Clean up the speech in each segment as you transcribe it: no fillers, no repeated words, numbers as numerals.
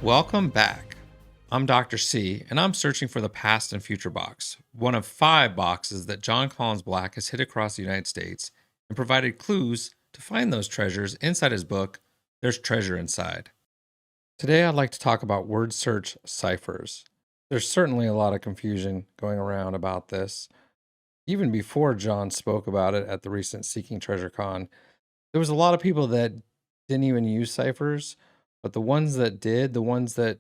Welcome back. I'm Dr. C, and I'm searching for the Past and Future box, one of 5 boxes that Jon Collins-Black has hid across the United States and provided clues to find those treasures inside his book, There's Treasure Inside. Today I'd like to talk about word search ciphers. There's certainly a lot of confusion going around about this. Even before Jon spoke about it at the recent Seeking TreasureCon, there was a lot of people that didn't even use ciphers, but the ones that did, the ones that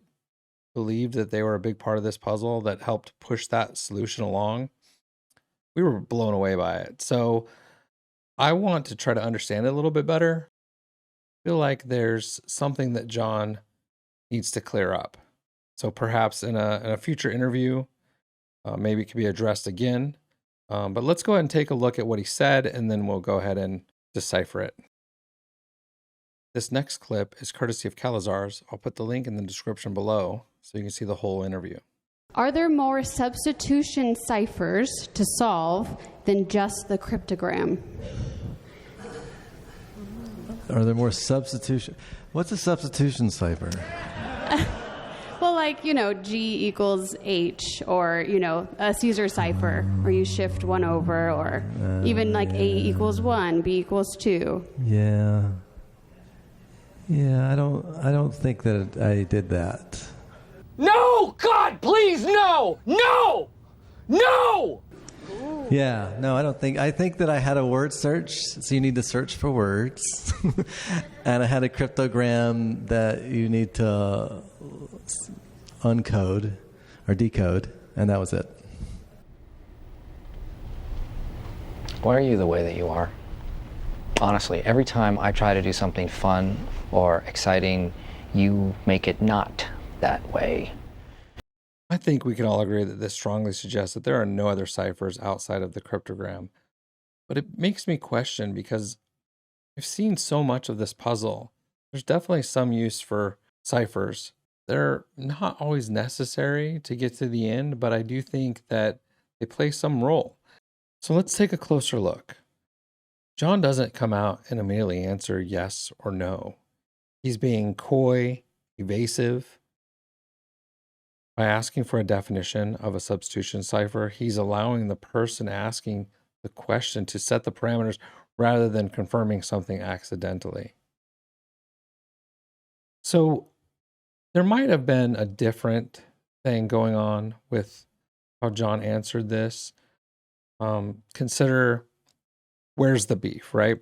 believed that they were a big part of this puzzle that helped push that solution along, we were blown away by it. So I want to try to understand it a little bit better. I feel like there's something that Jon needs to clear up. So perhaps in a future interview, maybe it could be addressed again. But let's go ahead and take a look at what he said, and then we'll go ahead and decipher it. This next clip is courtesy of Cowlazars. I'll put the link in the description below so you can see the whole interview. Are there more substitution ciphers to solve than just the cryptogram? Are there more substitution? What's a substitution cipher? Well, like, G equals H, or, a Caesar cipher, where you shift one over, or even like A equals 1, B equals 2. Yeah. Yeah, I don't think that I did that. No! God, please, no! No! No! Yeah, no, I think that I had a word search, so you need to search for words. And I had a cryptogram that you need to uncode or decode, and that was it. Why are you the way that you are? Honestly, every time I try to do something fun or exciting, you make it not that way. I think we can all agree that this strongly suggests that there are no other ciphers outside of the cryptogram. But it makes me question, because I've seen so much of this puzzle. There's definitely some use for ciphers. They're not always necessary to get to the end, but I do think that they play some role. So let's take a closer look. Jon doesn't come out and immediately answer yes or no. He's being coy, evasive. By asking for a definition of a substitution cipher, he's allowing the person asking the question to set the parameters rather than confirming something accidentally. So there might have been a different thing going on with how Jon answered this. Consider, where's the beef, right?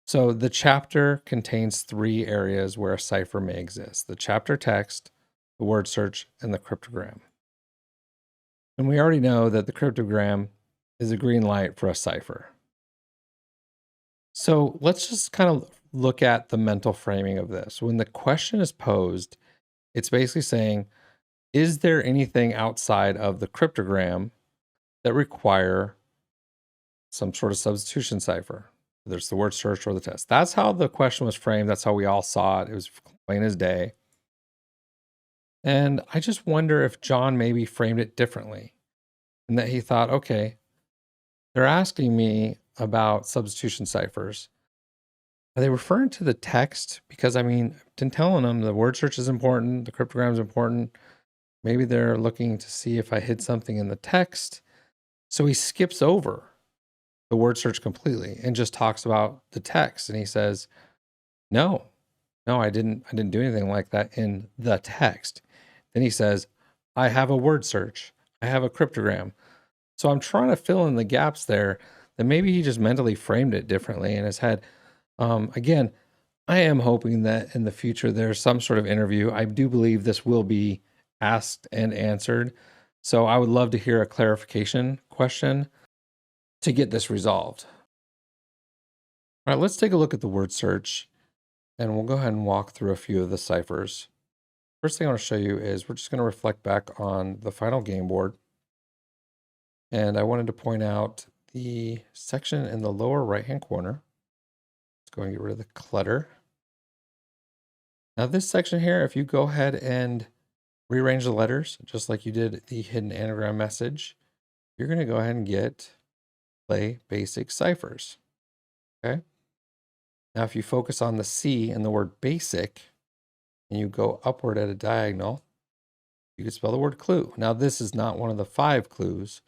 So the chapter contains 3 areas where a cipher may exist: the chapter text, the word search, and the cryptogram. And we already know that the cryptogram is a green light for a cipher. So let's just kind of look at the mental framing of this. When the question is posed, it's basically saying, is there anything outside of the cryptogram that require some sort of substitution cipher? Whether it's the word search or the test. That's how the question was framed. That's how we all saw it. It was plain as day. And I just wonder if Jon maybe framed it differently, and that he thought, okay, they're asking me about substitution ciphers. Are they referring to the text? Because I've been telling them the word search is important, the cryptogram is important. Maybe they're looking to see if I hid something in the text. So he skips over the word search completely and just talks about the text. And he says, no, I didn't do anything like that in the text. Then he says, I have a word search. I have a cryptogram. So I'm trying to fill in the gaps there, that maybe he just mentally framed it differently in his head. Again, I am hoping that in the future there's some sort of interview. I do believe this will be asked and answered. So I would love to hear a clarification question to get this resolved. All right, let's take a look at the word search, and we'll go ahead and walk through a few of the ciphers. First thing I want to show you is we're just going to reflect back on the final game board. And I wanted to point out the section in the lower right-hand corner. Let's go and get rid of the clutter. Now this section here, if you go ahead and rearrange the letters, just like you did the hidden anagram message, you're going to go ahead and get play basic ciphers. Okay. Now, if you focus on the C in the word basic, and you go upward at a diagonal, you can spell the word clue. Now, this is not one of the 5 clues,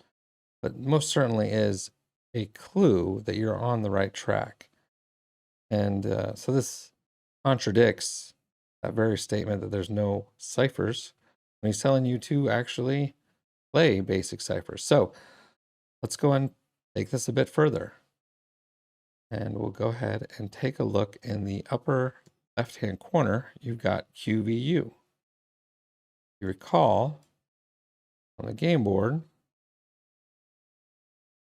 but most certainly is a clue that you're on the right track. And so this contradicts that very statement that there's no ciphers when he's telling you to actually play basic ciphers. So let's go and take this a bit further. And we'll go ahead and take a look in the upper left-hand corner. You've got QVU. You recall on the game board,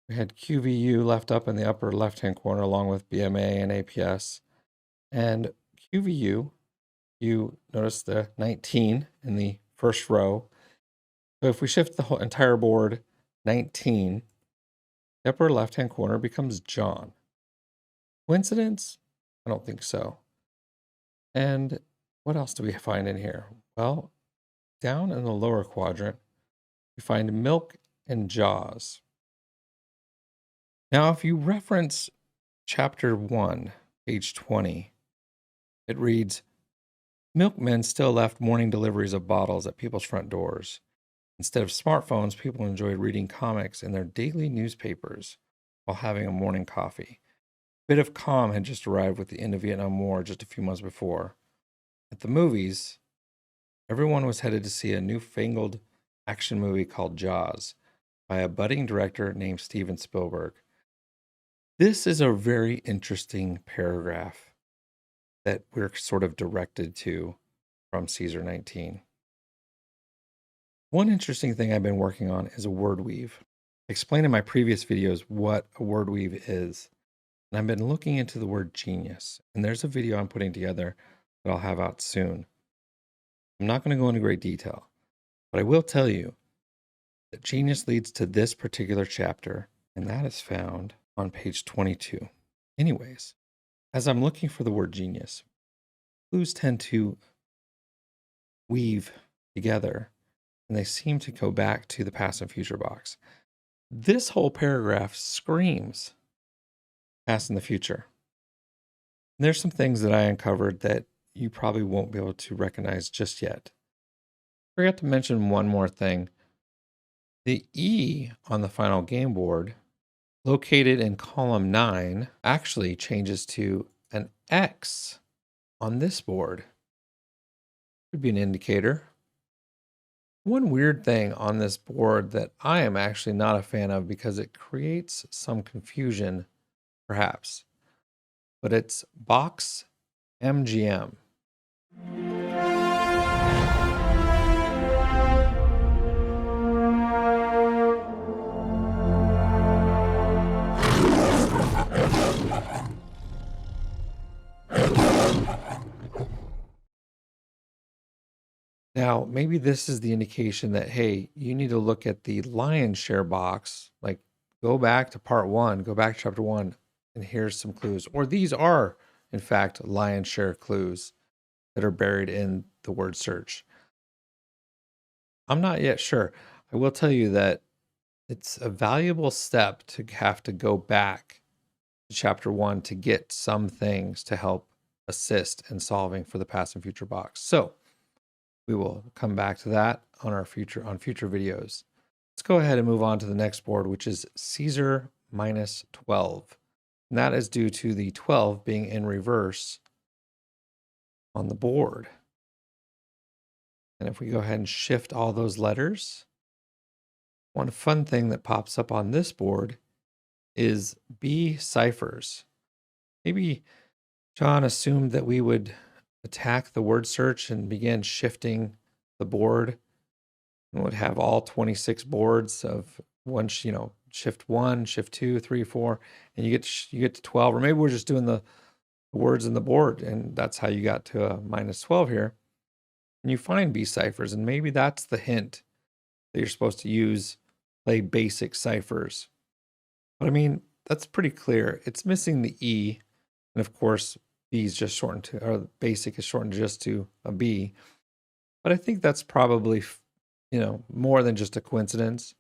we had QVU left up in the upper left-hand corner along with BMA and APS. And QVU, you notice the 19 in the first row. So if we shift the whole entire board 19, the upper left-hand corner becomes Jon. Coincidence? I don't think so. And what else do we find in here? Well, down in the lower quadrant, we find milk and jaws. Now, if you reference chapter 1, page 20, it reads, milkmen still left morning deliveries of bottles at people's front doors. Instead of smartphones, people enjoyed reading comics in their daily newspapers while having a morning coffee. A bit of calm had just arrived with the end of the Vietnam War just a few months before. At the movies, everyone was headed to see a newfangled action movie called Jaws by a budding director named Steven Spielberg. This is a very interesting paragraph that we're sort of directed to from Caesar 19. One interesting thing I've been working on is a word weave. I explained in my previous videos what a word weave is. And I've been looking into the word genius. And there's a video I'm putting together that I'll have out soon. I'm not going to go into great detail, but I will tell you that genius leads to this particular chapter, and that is found on page 22. Anyways, as I'm looking for the word genius, clues tend to weave together, and they seem to go back to the past and future box. This whole paragraph screams past and the future. And there's some things that I uncovered that you probably won't be able to recognize just yet. I forgot to mention one more thing. The E on the final game board, located in column 9, actually changes to an X on this board. Could be an indicator. One weird thing on this board that I am actually not a fan of because it creates some confusion, perhaps, but it's box MGM. Now, maybe this is the indication that, hey, you need to look at the lion's share box, like go back to part 1, go back to chapter 1, and here's some clues. Or these are, in fact, lion's share clues that are buried in the word search. I'm not yet sure. I will tell you that it's a valuable step to have to go back to chapter 1 to get some things to help assist in solving for the past and future box. So we will come back to that on future videos. Let's go ahead and move on to the next board, which is Caesar minus 12. And that is due to the 12 being in reverse on the board. And if we go ahead and shift all those letters, one fun thing that pops up on this board is B ciphers. Maybe Jon assumed that we would attack the word search and begin shifting the board and would have all 26 boards of one, shift 1, shift 2, 3, 4, and you get to 12, or maybe we're just doing the words in the board, and that's how you got to a minus 12 here. And you find B ciphers, and maybe that's the hint that you're supposed to play basic ciphers. But I mean, that's pretty clear. It's missing the E, and of course, B is just shortened to, or basic is shortened just to a B. But I think that's probably, more than just a coincidence.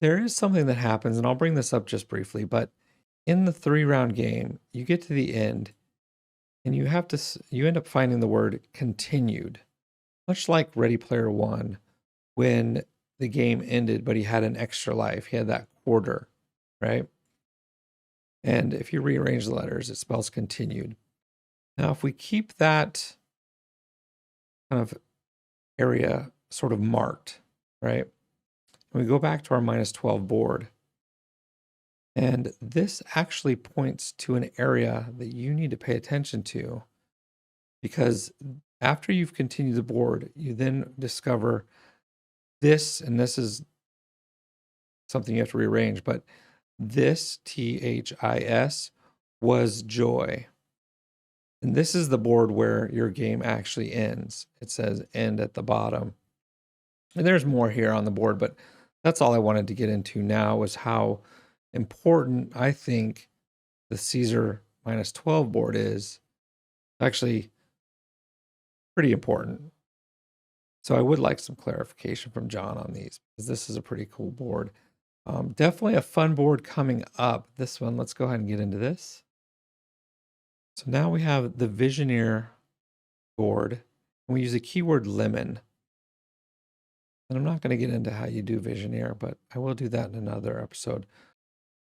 There is something that happens, and I'll bring this up just briefly, but in the 3-round game, you get to the end, and you end up finding the word continued, much like Ready Player One, when the game ended, but he had an extra life. He had that quarter, right? And if you rearrange the letters, it spells continued. Now, if we keep that kind of area sort of marked, right? And we go back to our -12 board, and this actually points to an area that you need to pay attention to, because after you've continued the board, you then discover this, and this is something you have to rearrange, but this THIS was joy. And this is the board where your game actually ends. It says end at the bottom. And there's more here on the board, but that's all I wanted to get into now, was how important I think the Caesar -12 board is. Actually pretty important. So I would like some clarification from Jon on these, because this is a pretty cool board. Definitely a fun board coming up. This one, let's go ahead and get into this. So now we have the Vigenere board, and we use the keyword lemon. And I'm not going to get into how you do Vigenere, but I will do that in another episode.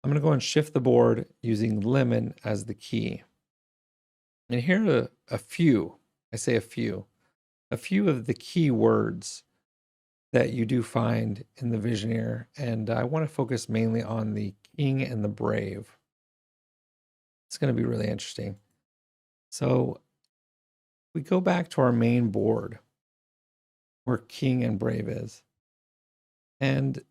I'm going to go and shift the board using lemon as the key. And here are a few, I say a few of the key words that you do find in the Vigenere. And I want to focus mainly on the king and the brave. It's going to be really interesting. So we go back to our main board where king and brave is, and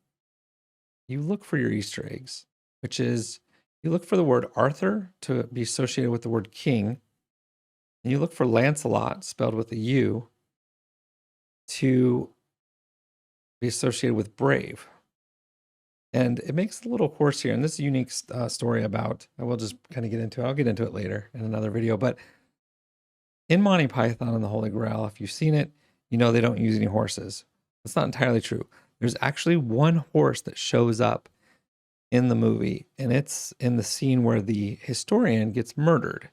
you look for your Easter eggs, which is you look for the word Arthur to be associated with the word king, and you look for Lancelot spelled with a U to be associated with brave. And it makes a little horse here, and this is a unique story about, I will just kind of get into it. I'll get into it later in another video, but in Monty Python and the Holy Grail, if you've seen it, you know they don't use any horses. That's not entirely true. There's actually one horse that shows up in the movie, and it's in the scene where the historian gets murdered.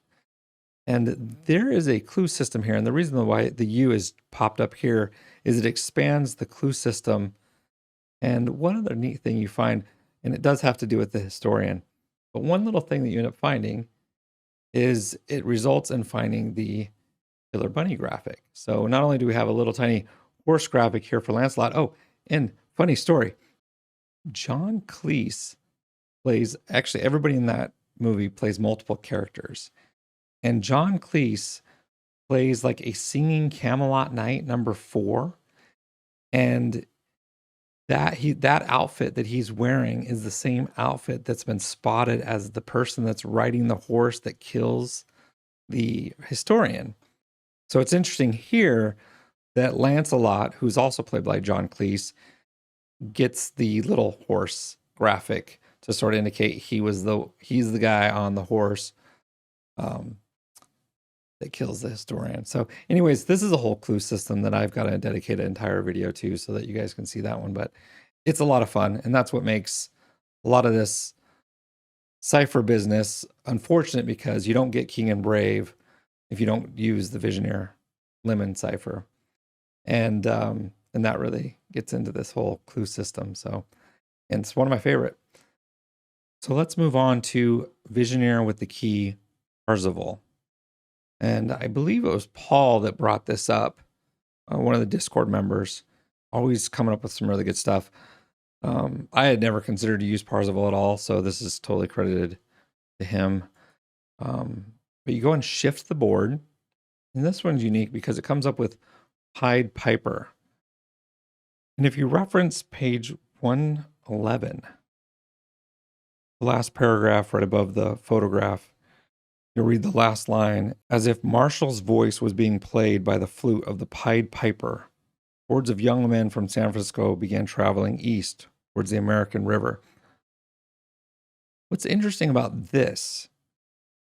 And there is a clue system here, and the reason why the U is popped up here is it expands the clue system. And one other neat thing you find, and it does have to do with the historian, but one little thing that you end up finding is it results in finding the Killer Bunny graphic. So not only do we have a little tiny horse graphic here for Lancelot, oh, and funny story, Jon Cleese plays, actually everybody in that movie plays multiple characters. And Jon Cleese plays like a singing Camelot Knight #4. And that outfit that he's wearing is the same outfit that's been spotted as the person that's riding the horse that kills the historian. So it's interesting here that Lancelot, who's also played by Jon Cleese, gets the little horse graphic to sort of indicate he's the guy on the horse that kills the historian. So anyways, this is a whole clue system that I've got to dedicate an entire video to so that you guys can see that one, but it's a lot of fun. And that's what makes a lot of this cipher business unfortunate, because you don't get king and brave if you don't use the Vigenere lemon cipher. And that really gets into this whole clue system. So, and it's one of my favorite. So let's move on to Vigenere with the key Parzival. And I believe it was Paul that brought this up, one of the Discord members, always coming up with some really good stuff. I had never considered to use Parzival at all, so this is totally credited to him. But you go and shift the board, and this one's unique because it comes up with Pied Piper. And if you reference page 111, the last paragraph right above the photograph, you'll read the last line, as if Marshall's voice was being played by the flute of the Pied Piper. Hordes of young men from San Francisco began traveling east towards the American River. What's interesting about this,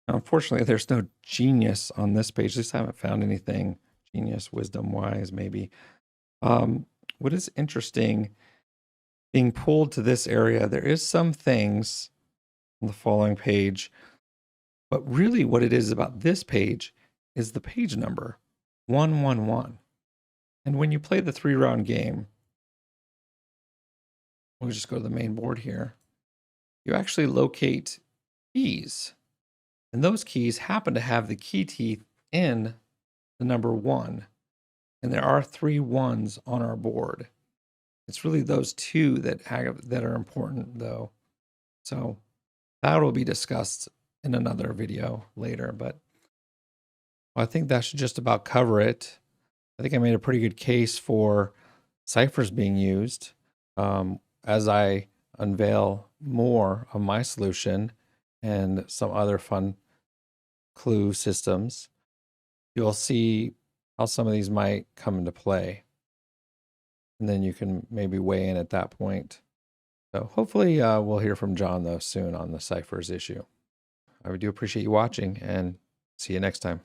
now, unfortunately, there's no genius on this page. At least I haven't found anything genius, wisdom-wise, maybe. What is interesting, being pulled to this area, there is some things on the following page, but really what it is about this page is the page number 111. And when you play the 3-round game, we'll just go to the main board here. You actually locate keys. And those keys happen to have the key teeth in the number 1. And there are 3 ones on our board. It's really those 2 that are important, though. So that will be discussed in another video later. But I think that should just about cover it. I think I made a pretty good case for ciphers being used. As I unveil more of my solution and some other fun clue systems, you'll see how some of these might come into play. And then you can maybe weigh in at that point. So hopefully we'll hear from Jon, though, soon on the ciphers issue. I do appreciate you watching, and see you next time.